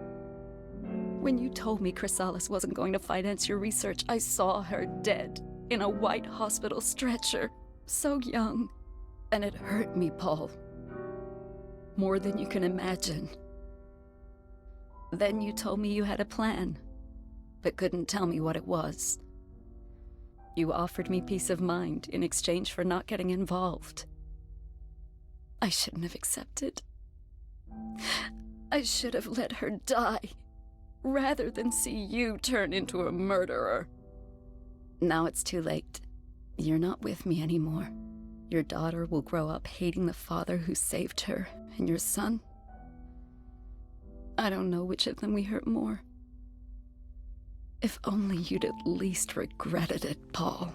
When you told me Chrysalis wasn't going to finance your research, I saw her dead in a white hospital stretcher. So young, and it hurt me, Paul. More than you can imagine. Then you told me you had a plan, but couldn't tell me what it was. You offered me peace of mind in exchange for not getting involved. I shouldn't have accepted. I should have let her die, rather than see you turn into a murderer. Now it's too late. You're not with me anymore. Your daughter will grow up hating the father who saved her, and your son? I don't know which of them we hurt more. If only you'd at least regretted it, Paul.